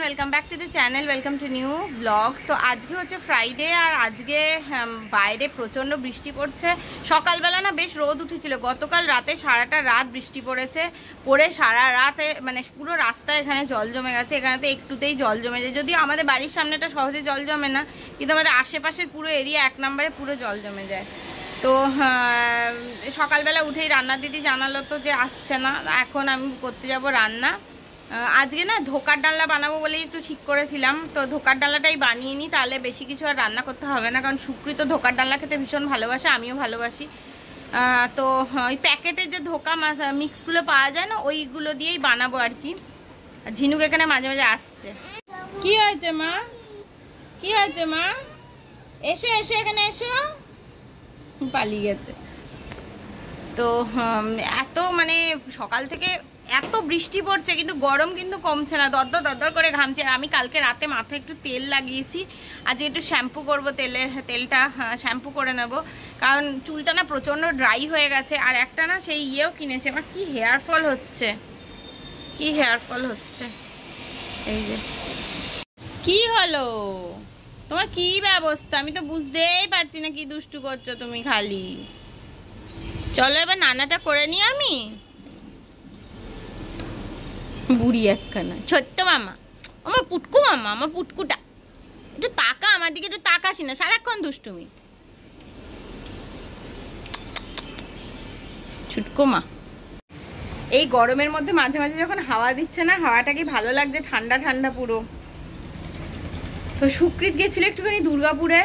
Welcome back to the channel, welcome to new blog. তো আজকে হচ্ছে ফ্রাইডে, আর আজকে বাইরে প্রচণ্ড বৃষ্টি পড়ছে। সকালবেলা না বেশ রোদ উঠেছিল, গতকাল রাতে সারাটা রাত বৃষ্টি পড়ে সারা রাতে মানে পুরো রাস্তায় এখানে জল জমে গেছে। এখানে তো একটুতেই জল জমে যায়, যদিও আমাদের বাড়ির সামনেটা সহজে জল জমে না, কিন্তু আমাদের আশেপাশের পুরো এরিয়া 1 নম্বরে পুরো জল জমে যায়। তো সকালবেলা উঠেই রান্নার দিদি জানালো তো যে আসছে না। এখন আমি করতে যাব রান্না। আজকে না ধোকার ডালনা বানাবো বলেই একটু ঠিক করেছিলাম, তো ধোকার ডালনাটাই বানিয়ে নিই, তাহলে বেশি কিছু আর রান্না করতে হবে না। কারণ সুকৃত ধোকার ডালনা খেতে ভীষণ ভালোবাসে, আমিও ভালোবাসি। তো ওই প্যাকেটের যে ধোকা মিক্সগুলো পাওয়া যায় না, ওইগুলো দিয়েই বানাবো আর কি। ঝিনুক এখানে মাঝে মাঝে আসছে। কি হয়েছে মা? কি হয়েছে মা? এসো এসো, এখানে এসো। পালিয়ে গেছে। তো এত মানে সকাল থেকে এত বৃষ্টি পড়ছে, কিন্তু গরম কিন্তু কমছে না, দরদর দরদর করে ঘামছে। আর আমি কালকে রাতে মাথায় একটু তেল লাগিয়েছি, আজকে একটু শ্যাম্পু করবো, তেলটা শ্যাম্পু করে নেব, কারণ চুলটা না প্রচণ্ড ড্রাই হয়ে গেছে। আর একটা না সেই ইয়েও কিনেছে, আমার কি হেয়ার ফল হচ্ছে, কি হেয়ার ফল হচ্ছে। এই যে কি হলো তোমার, কি ব্যবস্থা আমি তো বুঝতেই পারছি না, কি দুষ্টু করছো তুমি খালি। চলো এবার নানাটা করে নি আমি। বুড়ি একখানা ছোট্ট মামা, আমার পুটকু মামা, আমার পুটকুটা একটু তাকা আমার দিকে, একটু তাকাসি না, সারাক্ষণ দুষ্টুমি। ছুটকু মা। এই গরমের মধ্যে মাঝে মাঝে যখন হাওয়া দিচ্ছে না, হাওয়াটা কি ভালো লাগছে, ঠান্ডা ঠান্ডা পুরো। তো সুকৃত গেছিল একটুখানি দুর্গাপুরে।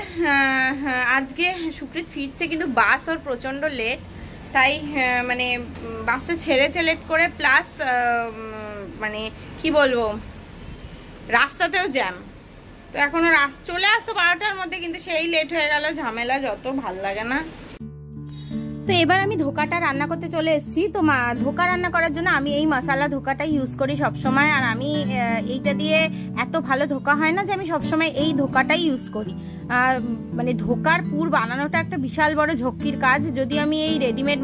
আজকে সুকৃত ফিরছে, কিন্তু বাস ওর প্রচণ্ড লেট, তাই মানে বাসটা ছেড়েছে লেট করে, প্লাস মানে কি বলবো রাস্তাতেও জ্যাম। তো এখনো চলে আসতো 12টার মধ্যে, কিন্তু সেই লেট হয়ে গেল, ঝামেলা যত, ভাল লাগে না। তো এবার আমি ধোকাটা রান্না করতে চলে এসেছি। তো ধোকা রান্না করার জন্য আমি এই মশলা ধোকাটাই ইউজ করি সবসময়। আর আমি এইটা দিয়ে এত ভালো ধোকা হয় না যে আমি সবসময় এই ধোকাটাই ইউজ করি। মানে ধোকার পুর বানানোটা একটা বিশাল বড় ঝক্কির কাজ। যদি আমি এই রেডিমেড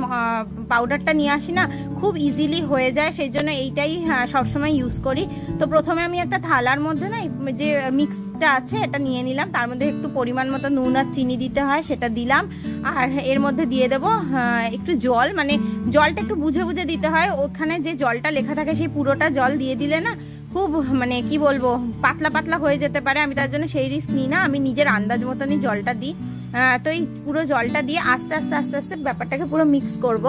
পাউডারটা নিয়ে আসি না, খুব ইজিলি হয়ে যায়, সেই জন্য এইটাই সবসময় ইউজ করি। তো প্রথমে আমি একটা থালার মধ্যে না যে মিক্সটা আছে এটা নিয়ে নিলাম, তার মধ্যে একটু পরিমাণ মতো নুন আর চিনি দিতে হয়, সেটা দিলাম। আর এর মধ্যে দিয়ে দেবো একটু জল, মানে জলটা একটু বুঝে বুঝে দিতে হয়। ওখানে যে জলটা লেখা থাকে সেই পুরোটা জল দিয়ে দিলে না খুব মানে কি বলবো পাতলা পাতলা হয়ে যেতে পারে। আমি তার জন্য সেই রিস্ক নিই না, আমি নিজের আন্দাজ মতনই জলটা দিই। তো এই পুরো জলটা দিয়ে আস্তে আস্তে আস্তে আস্তে ব্যাপারটাকে পুরো মিক্স করব।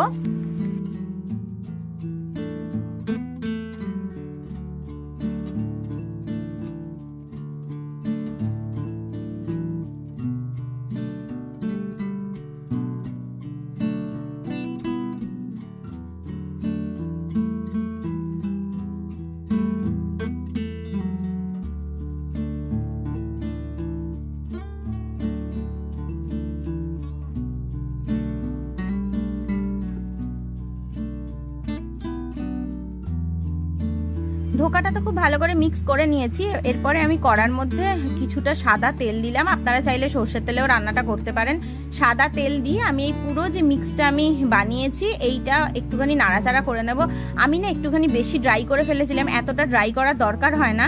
ধোকাটা তো খুব ভালো করে মিক্স করে নিয়েছি। এরপরে আমি কড়ার মধ্যে কিছুটা সাদা তেল দিলাম, আপনারা চাইলে সর্ষের তেলেও রান্নাটা করতে পারেন। সাদা তেল দিয়ে আমি এই পুরো যে মিক্সটা আমি বানিয়েছি এইটা একটুখানি নাড়াচাড়া করে নেব। আমি না একটুখানি বেশি ড্রাই করে ফেলেছিলাম, এতটা ড্রাই করার দরকার হয় না,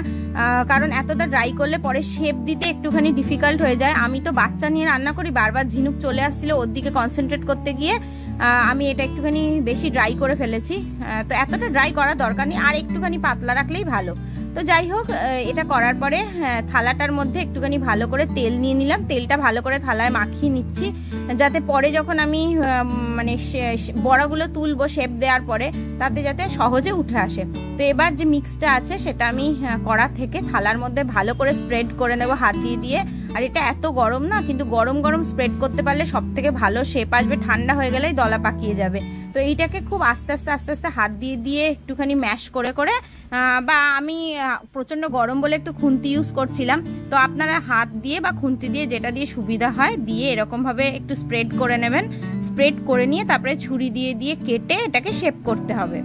কারণ এতটা ড্রাই করলে পরে শেপ দিতে একটুখানি ডিফিকাল্ট হয়ে যায়। আমি তো বাচ্চা নিয়ে রান্না করি, বারবার ঝিনুক চলে আসছিল, ওর দিকে কনসেন্ট্রেট করতে গিয়ে আমি এটা একটুখানি বেশি ড্রাই করে ফেলেছি। তো এতটা ড্রাই করার দরকার নেই, আর একটুখানি পাতলা রাখলেই ভালো। তো যাই হোক, এটা করার পরে থালাটার মধ্যে একটুখানি ভালো করে তেল নিয়ে নিলাম, তেলটা ভালো করে থালায় মাখিয়ে নিচ্ছি, যাতে পরে যখন আমি মানে বড়াগুলো তুলবো শেপ দেওয়ার পরে তাতে যাতে সহজে উঠে আসে। তো এবার যে মিক্সটা আছে সেটা আমি কড়া থেকে থালার মধ্যে ভালো করে স্প্রেড করে নেব হাত দিয়ে দিয়ে। আর এটা এত গরম না, কিন্তু গরম গরম স্প্রেড করতে পারলে সব থেকে ভালো শেপ আসবে, ঠান্ডা হয়ে গেলেই দলা পাকিয়ে যাবে। তো এইটাকে খুব আস্তে আস্তে আস্তে আস্তে হাত দিয়ে দিয়ে একটুখানি ম্যাশ করে করে, বা আমি প্রচণ্ড গরম বলে একটু খুন্তি ইউজ করছিলাম, তো আপনারা হাত দিয়ে বা খুন্তি দিয়ে যেটা দিয়ে সুবিধা হয় দিয়ে এরকমভাবে একটু স্প্রেড করে নেবেন। স্প্রেড করে নিয়ে তারপরে ছুরি দিয়ে দিয়ে কেটে এটাকে শেপ করতে হবে।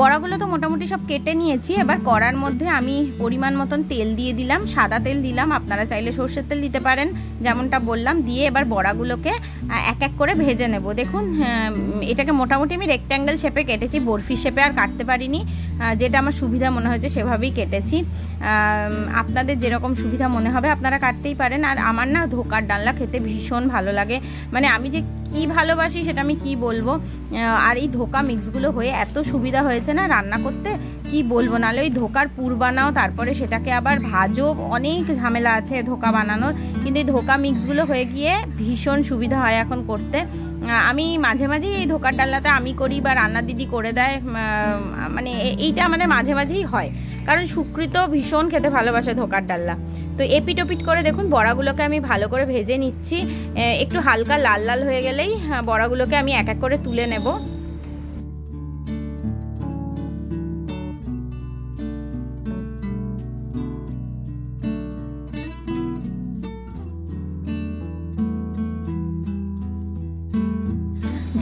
বড়াগুলো তো মোটামুটি সব কেটে নিয়েছি। এবার কড়ার মধ্যে আমি পরিমাণ মতন তেল দিয়ে দিলাম, সাদা তেল দিলাম, আপনারা চাইলে সর্ষের তেল দিতে পারেন যেমনটা বললাম। দিয়ে এবার বড়াগুলোকে এক এক করে ভেজে নেব। দেখুন এটাকে মোটামুটি আমি রেক্ট্যাঙ্গেল শেপে কেটেছি, বরফি শেপে আর কাটতে পারিনি, যেটা আমার সুবিধা মনে হয়েছে সেভাবেই কেটেছি। আপনাদের যেরকম সুবিধা মনে হবে আপনারা কাটতেই পারেন। আর আমার না ধোকার ডালনা খেতে ভীষণ ভালো লাগে, মানে আমি যে কি ভালোবাসি সেটা আমি কি বলবো। আর এই ধোকা মিক্সগুলো হয়ে এত সুবিধা হয়েছে না রান্না করতে, কি বলবো। নাহলে ওই ধোকার পুর বানাও, তারপরে সেটাকে আবার ভাজো, অনেক ঝামেলা আছে ধোকা বানানোর। কিন্তু এই ধোকা মিক্সগুলো হয়ে গিয়ে ভীষণ সুবিধা হয় এখন করতে। আমি মাঝে মাঝেই এই ধোকার ডালনাটা আমি করি বা রান্না দিদি করে দেয়, মানে এইটা আমাদের মাঝে মাঝেই হয়, কারণ সুকৃত ভীষণ খেতে ভালোবাসে ধোকার ডালনা। তো এপিট ওপিট করে দেখুন বড়াগুলোকে আমি ভালো করে ভেজে নিচ্ছি। একটু হালকা লাল লাল হয়ে গেলেই বড়াগুলোকে আমি এক এক করে তুলে নেব।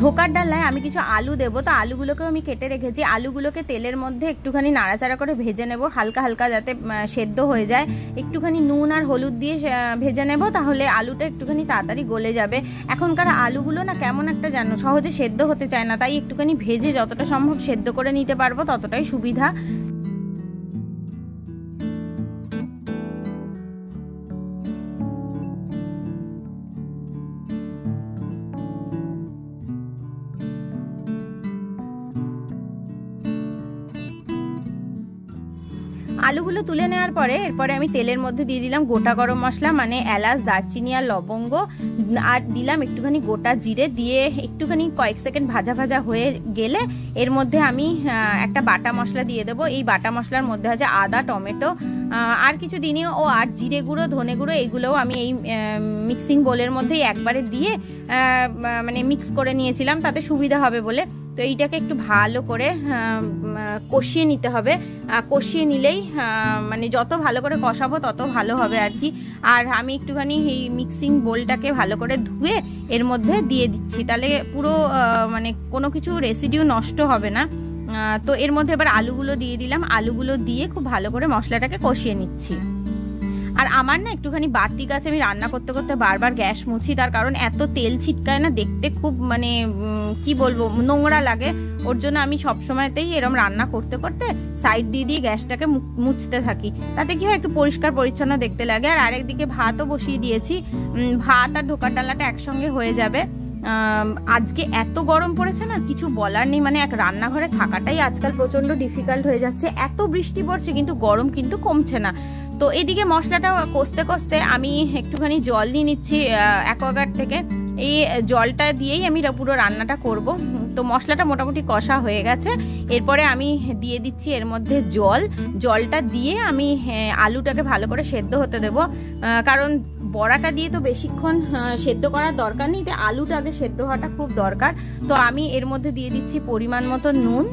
ধোকার ডালায় আমি কিছু আলু দেবো, তো আলুগুলোকেও আমি কেটে রেখেছি। আলুগুলোকে তেলের মধ্যে একটুখানি নাড়াচাড়া করে ভেজে নেব, হালকা হালকা যাতে সেদ্ধ হয়ে যায়। একটুখানি নুন আর হলুদ দিয়ে ভেজে নেব, তাহলে আলুটা একটুখানি তাড়াতাড়ি গলে যাবে। এখনকার আলুগুলো না কেমন একটা জানো, সহজে সেদ্ধ হতে চায় না, তাই একটুখানি ভেজে যতটা সম্ভব সেদ্ধ করে নিতে পারবো ততটাই সুবিধা। আলুগুলো তুলে নেওয়ার পরে এরপরে আমি তেলের মধ্যে দিয়ে দিলাম গোটা গরম মশলা, মানে এলাচ, দারচিনি আর লবঙ্গ, আর দিলাম একটুখানি গোটা জিরে। দিয়ে একটুখানি কয়েক সেকেন্ড ভাজা ভাজা হয়ে গেলে এর মধ্যে আমি একটা বাটা মশলা দিয়ে দেবো। এই বাটা মশলার মধ্যে আছে আদা, টমেটো, আর কিছু দিনই আর জিরে গুঁড়ো, ধনে গুঁড়ো, এইগুলোও আমি এই মিক্সিং বোলের মধ্যেই একবারে দিয়ে মানে মিক্স করে নিয়েছিলাম, তাতে সুবিধা হবে বলে। তো এইটাকে একটু ভালো করে কষিয়ে নিতে হবে। কষিয়ে নিলেই মানে যত ভালো করে কষাবো তত ভালো হবে আর কি। আর আমি একটুখানি এই মিক্সিং বোলটাকে ভালো করে ধুয়ে এর মধ্যে দিয়ে দিচ্ছি, তাহলে পুরো মানে কোনো কিছু রেসিডিউ নষ্ট হবে না। তো এর মধ্যে এবার আলুগুলো দিয়ে দিলাম, আলুগুলো দিয়ে খুব ভালো করে মশলাটাকে কষিয়ে নিচ্ছি। আর আমার না একটুখানি বাড়তি গাছে আমি রান্না করতে করতে বারবার গ্যাস মুছি, তার কারণ এত তেল ছিটকায় না, দেখতে খুব মানে কি বলবো নোংরা লাগে। ওর জন্য আমি সবসময়তেই এরম রান্না করতে করতে সাইড দিয়ে দিয়ে গ্যাসটাকে মুছতে থাকি, তাতে কি হয় একটু পরিষ্কার পরিচ্ছন্ন দেখতে লাগে। আর আরেকদিকে ভাতও বসিয়ে দিয়েছি, ভাত আর ধোকার ডালনাটা একসঙ্গে হয়ে যাবে। আজকে এত গরম পড়েছে না কিছু বলার নেই, মানে এক রান্নাঘরে থাকাটাই আজকাল প্রচন্ড ডিফিকাল্ট হয়ে যাচ্ছে। এত বৃষ্টি পড়ছে কিন্তু গরম কিন্তু কমছে না। তো এদিকে মশলাটা কষতে কষতে আমি একটুখানি জল নিয়ে নিচ্ছি অ্যাকোয়াগার্ড থেকে। এই জলটা দিয়েই আমি পুরো রান্নাটা করব। তো মশলাটা মোটামুটি কষা হয়ে গেছে, এরপরে আমি দিয়ে দিচ্ছি এর মধ্যে জলটা দিয়ে আমি আলুটাকে ভালো করে সেদ্ধ হতে দেব, কারণ বড়াটা দিয়ে তো বেশিক্ষণ সেদ্ধ করার দরকার নেই, তাই আলুটা আগে সেদ্ধ হওয়াটা খুব দরকার। তো আমি এর মধ্যে দিয়ে দিচ্ছি পরিমাণ মতো নুন,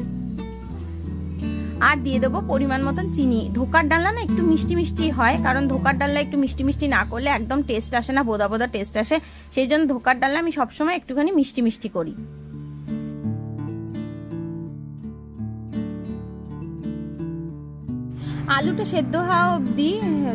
আর দিয়ে দেবো পরিমাণ মতন চিনি। ধোকার ডালনা না একটু মিষ্টি মিষ্টি হয়, কারণ ধোকার ডালনা একটু মিষ্টি মিষ্টি না করলে একদম টেস্ট আসে না, বোদা বোদা টেস্ট আসে। সেই জন্য ধোকার ডালনা আমি সবসময় একটুখানি মিষ্টি মিষ্টি করি। আলুটা সেদ্ধ হওয়া অবধি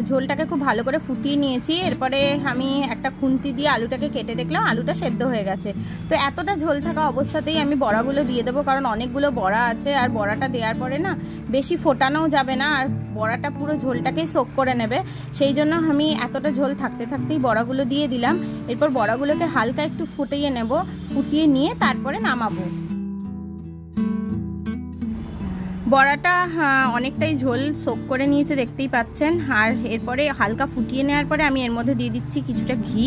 ঝোলটাকে খুব ভালো করে ফুটিয়ে নিয়েছি। এরপরে আমি একটা খুন্তি দিয়ে আলুটাকে কেটে দেখলাম আলুটা সেদ্ধ হয়ে গেছে। তো এতটা ঝোল থাকা অবস্থাতেই আমি বড়াগুলো দিয়ে দেবো, কারণ অনেকগুলো বড়া আছে, আর বড়াটা দেওয়ার পরে না বেশি ফোটানোও যাবে না, আর বড়াটা পুরো ঝোলটাকেই সোক করে নেবে। সেই জন্য আমি এতটা ঝোল থাকতে থাকতেই বড়াগুলো দিয়ে দিলাম। এরপর বড়াগুলোকে হালকা একটু ফুটিয়ে নেব, ফুটিয়ে নিয়ে তারপরে নামাবো। বড়াটা অনেকটাই ঝোল সোক করে নিয়েছে দেখতেই পাচ্ছেন। আর এরপরে হালকা ফুটিয়ে নেওয়ার পরে আমি এর মধ্যে দিয়ে দিচ্ছি কিছুটা ঘি,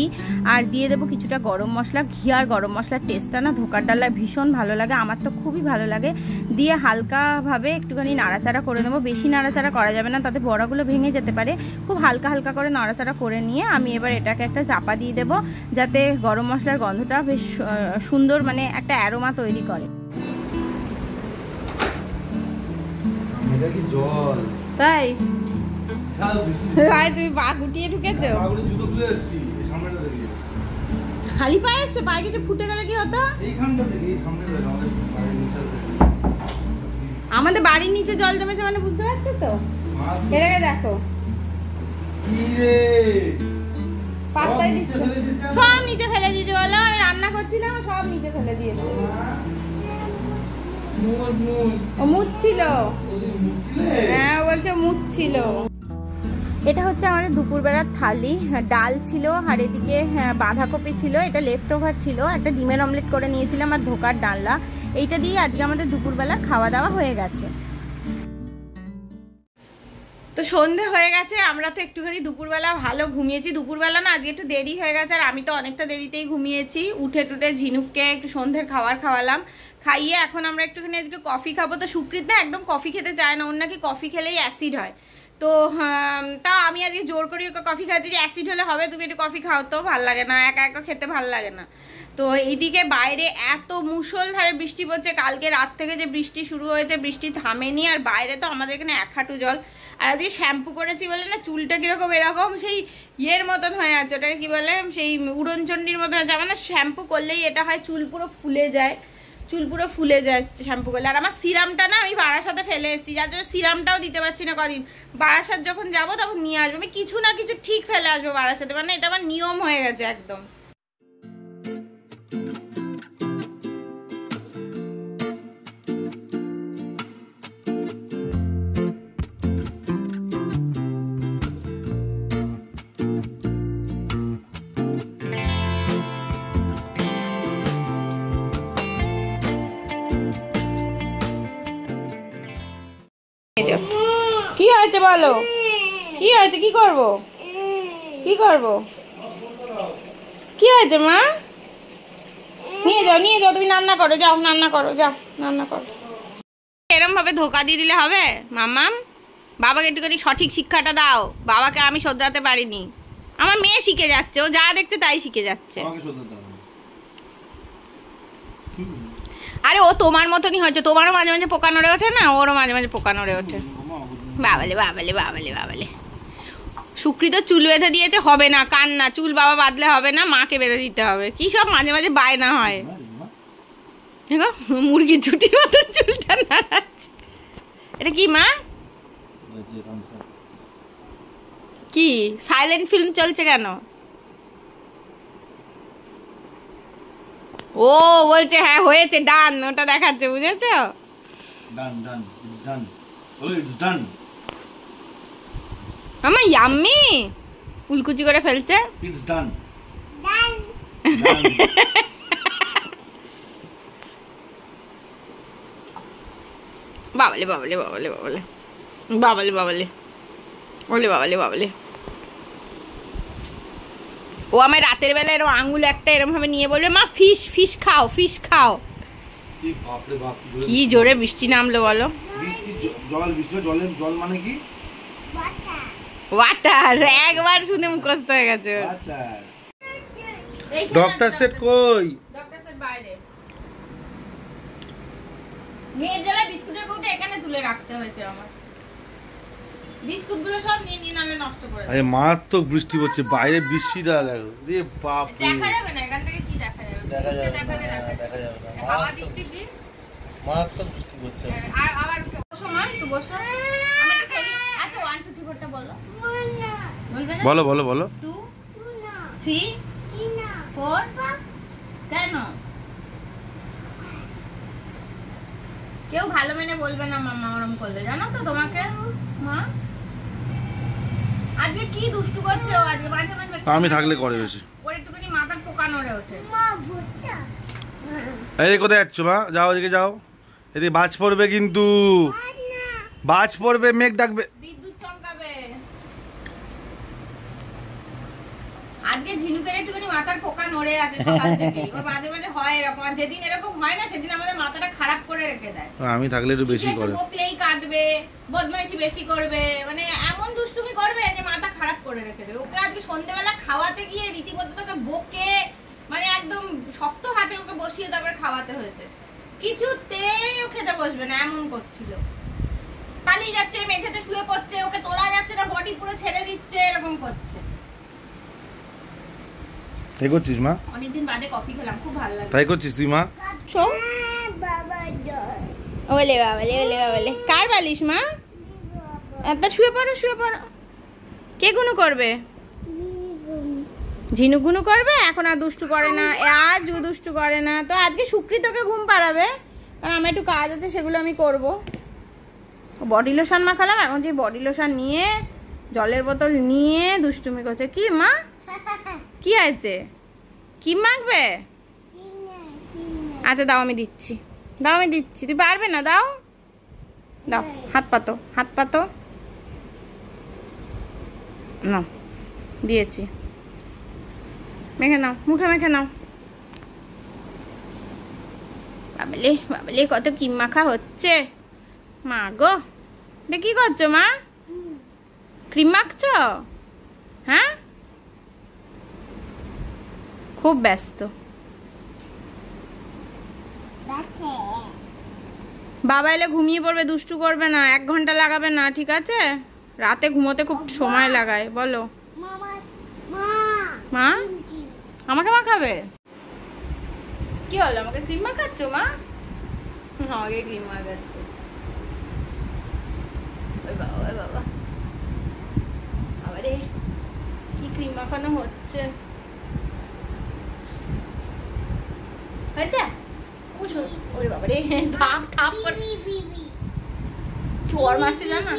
আর দিয়ে দেবো কিছুটা গরম মশলা। ঘি আর গরম মশলার টেস্টটা না ধোকার ডালায় ভীষণ ভালো লাগে, আমার তো খুবই ভালো লাগে। দিয়ে হালকাভাবে একটুখানি নাড়াচাড়া করে নেবো, বেশি নাড়াচাড়া করা যাবে না, তাতে বড়াগুলো ভেঙে যেতে পারে। খুব হালকা হালকা করে নাড়াচাড়া করে নিয়ে আমি এবার এটাকে একটা চাপা দিয়ে দেবো, যাতে গরম মশলার গন্ধটা বেশ সুন্দর মানে একটা অ্যারোমা তৈরি করে। তাই তুমি পা গুটিয়ে ঢুকেছো? খালি পায়ে এসছে, পায়ে কিছু ফুটে গেলে কি হতো? আমাদের বাড়ির নিচে জল জমেছে মানে বুঝতে পারছো তো? এটাকে দেখো, পাত্তাই দিচ্ছে, সব নিচে ফেলে দিয়েছে। বলো আমি রান্না করছিলাম, সব নিচে ফেলে দিয়েছে। ও মুছছিল, হ্যাঁ বলছে মুছছিল। এটা হচ্ছে আমাদের দুপুরবেলার থালি। ডাল ছিল আর এদিকে বাঁধাকপি ছিল, এটা লেফট ওভার ছিল। একটা ডিমের অমলেট করে নিয়েছিলাম আর ধোকার ডালনা। এইটা দিয়ে আজকে আমাদের দুপুরবেলা খাওয়া দাওয়া হয়ে গেছে। তো সন্ধে হয়ে গেছে, আমরা তো একটুখানি দুপুরবেলা ভালো ঘুমিয়েছি। দুপুরবেলা না, আজকে একটু দেরি হয়ে গেছে আর আমি তো অনেকটা দেরিতেই ঘুমিয়েছি। উঠে টুটে ঝিনুককে একটু সন্ধ্যের খাবার খাওয়ালাম, খাইয়ে এখন আমরা একটুখানি আজকে কফি খাবো। তো সুপ্রীত না একদম কফি খেতে চায় না, ওর নাকি কফি খেলেই অ্যাসিড হয়। তো তা আমি আজকে জোর করি ওকে কফি খাচ্ছি, যে অ্যাসিড হলে হবে, তুমি একটু কফি খাও। তো ভাল লাগে না, একা একা খেতে ভাল লাগে না। তো এইদিকে বাইরে এত মুষলধারে বৃষ্টি পড়ছে, কালকে রাত থেকে যে বৃষ্টি শুরু হয়েছে, বৃষ্টি থামেনি। আর বাইরে তো আমাদের এখানে 1 হাঁটু জল। আর আজকে শ্যাম্পু করেছি বলে না চুলটা কিরকম এরকম সেই ইয়ের মতন হয়ে আছে, ওটাকে কি বলে, সেই উড়নচণ্ডীর মতন হয়েছে। আমার না শ্যাম্পু করলেই এটা হয়, চুল পুরো ফুলে যায়, চুল পুরো ফুলে যায় শ্যাম্পু করলে। আর আমার সিরামটা না আমি বারাসাতে ফেলে এসেছি, যার জন্য সিরামটাও দিতে পারছি না কদিন। বারাসাত যখন যাবো তখন নিয়ে আসবো, আমি কিছু না কিছু ঠিক ফেলে আসবো বারাসাতে, মানে এটা আমার নিয়ম হয়ে গেছে একদম। কি হয়েছে বলো, কি হয়েছে, কি করব, কি করব, কি হয়েছে মা? নিয়ে যাও, নিয়ে যাও, তুমি রান্না করো, যাও রান্না করো, যাও রান্না করো। এরম ভাবে ধোকা দিয়ে দিলে হবে মাম্মাম? বাবাকে একটুখানি সঠিক শিক্ষাটা দাও, বাবাকে আমি শোধরাতে পারিনি। আমার মেয়ে শিখে যাচ্ছে, ও যা দেখছে তাই শিখে যাচ্ছে। আরে ও তোমার মতনই হয়েছে, তোমারও মাঝে মাঝে পোকা নড়ে ওঠে না, ওরও মাঝে মাঝে পোকা নড়ে ওঠে। বাবালে বাবালে বাবালে বাবালে, সুকৃত চুল বেঁধে দিয়েছে, হবে না, কান্না, চুল বাবা বাঁধলে হবে না, মাকে বেঁধে দিতে হবে। কি সব মাঝে মাঝে বায়না হয়, দেখো মুরগির ছুটির মতন চুলটা নাড়াচ্ছে। এটা কি মা? কি সাইলেন্ট ফিল্ম চলছে কেন? ও বলছে হ্যাঁ হয়েছে, ডান, ওটা দেখাচ্ছে, বুঝেছো? ডান ডান, ইটস ডান, বলো ইটস ডান। মামা ইয়াম্মি উলকুচি করে ফেলছে, ইটস ডান ডান। বাবালে বাবালে বাবালে বাবালে বাবালে বাবালে ওলে বাবালে বাবালে। ও আমায় রাতের বেলা এরকম আঙুল একটা এরকম ভাবে নিয়ে বলবে, মা ফিশ ফিশ খাও, ফিশ খাও। কি জোরে বৃষ্টি নামলো বলো। জল মানে কি? ওয়াটার। একবার শুনে মুখস্থ হয়ে গেছে। ডক্টর সেট কই? ডক্টর সেট বাইরে। মেয়ের জ্বালা বিস্কুটের কৌটো এখানে তুলে রাখতে হয়েছে আমার। বিস্কুটগুলো সব নিয়ে নিয়ে নালে নষ্ট করে। আরে মারাত্মক বৃষ্টি পড়ছে, বাইরে বৃষ্টিটা দেখো রে বাপ রে। দেখা যাবে না, এখান থেকে কি দেখা যাবে? দেখা যাবে না। হাওয়া দিচ্ছে কি? মারাত্মক বৃষ্টি পড়ছে। আর আবার সময় একটু বসো। আমি একটু খেলি। আচ্ছা 1 2 3 4 টা বলো। বলবে না? বলো বলো বলো। 2 3 4 কেন? কেউ ভালো মেনে বলবে না মামা ওরম করলে, জানো তো তোমাকে মা? আজকে কি দুষ্টু করছে ও, আজকে মাঝে মাঝে আমি থাকলে করে বেশি। ওর একটুখানি মাথার পোকা নড়ে ওঠে। মা ভুট্টা। এই কোথায় যাচ্ছ মা? যাও এদিকে যাও, এদিকে বাজ পড়বে কিন্তু, বাজ পড়বে, মেঘ ডাকবে, বিদ্যুৎ চমকাবে। আজকে ঝিনুকের একটুখানি মাথার পোকা নড়ে আছে সকাল থেকে, ওর মাঝে মাঝে হয় এরকম। আর যেদিন এরকম হয় না সেদিন আমাদের মাথাটা খারাপ করে রেখে দেয়। আমি থাকলে একটু বেশি করে, বকলেই কাঁদবে, বদমাইশি বেশি করবে, মানে এমন দুষ্টুমি করবে যে মাথা খারাপ করে রেখে দেবে। ওকে আজকে সন্ধ্যেবেলা খাওয়াতে গিয়ে রীতিমতো তোকে বকে, মানে একদম শক্ত হাতে ওকে বসিয়ে তারপরে খাওয়াতে হয়েছে। কিছুতেও খেতে বসবে না, এমন করছিল। পালিয়ে যাচ্ছে, মেঝেতে শুয়ে পড়ছে, ওকে তোলা যাচ্ছে না, বডি পুরো ছেড়ে দিচ্ছে, এরকম করছে। তাই করছিস মা? অনেকদিন বাদে কফি খেলাম, খুব ভালো লাগে। তাই করছিস তুই মা? শো ওলে বাবালে, ওলে বাবালে। কার বালিশ মা? তা শুয়ে পড়ো, শুয়ে পড়ো। কে গুনু করবে? ঝিনু গুনু করবে। এখন আর দুষ্টু করে না, আজ দুষ্টু করে না। তো আজকে সুকৃতকে ঘুম পাড়াবে, কারণ আমার একটু কাজ আছে, সেগুলো আমি করব। বডি লোশন মাখালাম, এখন যে বডি লোশন নিয়ে জলের বোতল নিয়ে দুষ্টুমি করছে। কি মা, কি হয়েছে? কি মাখবে? আচ্ছা দাও, আমি দিচ্ছি, দাও আমি দিচ্ছি। তুই পারবে না? দাও দাও, হাত পাতো, হাত পাতো। না, দিয়েছি। মেখে নাও, মুখে মেখে নাও। বাবলে বাবলে, কত ক্রিম মাখা হচ্ছে। মা গো, এটা কি করছো মা? ক্রিম মাখছো? হ্যাঁ, খুব ব্যস্ত। বাবা এলে ঘুমিয়ে পড়বে, দুষ্টু করবে না। 1 ঘন্টা লাগাবে না, ঠিক আছে? রাতে ঘুমোতে খুব সময় লাগায়। বলো মা, আমাকে মাখাবে? কি হলো, আমাকে ক্রিম মাখাচ্ছ মা? আমাকে ক্রিম মাখাচ্ছে। বাবা বাবা, আরে কি ক্রিম মাখানো হচ্ছে। হয়েছে? ওরে বাবা রে, থাপ থাপ করে চোর মারছে জানা।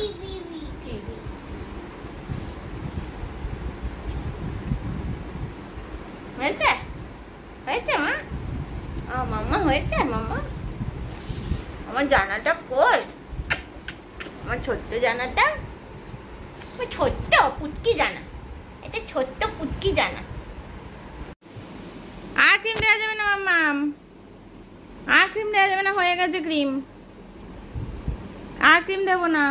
হয়েছে? হয়েছে মা? মাম্মা হয়েছে? মাম্মা, আমার জানাটা কই? আমার ছোট্ট জানাটা, ছোট্ট পুটকি জানা, এটা ছোট্ট পুটকি জানা। আর ক্রিম দেওয়া যাবে না মাম্মাম, আর ক্রিম দেওয়া যাবে না, হয়ে গেছে ক্রিম। আর ক্রিম দেবো না।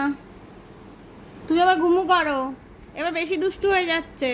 তুমি আবার ঘুমু করো, এবার বেশি দুষ্টু হয়ে যাচ্ছে।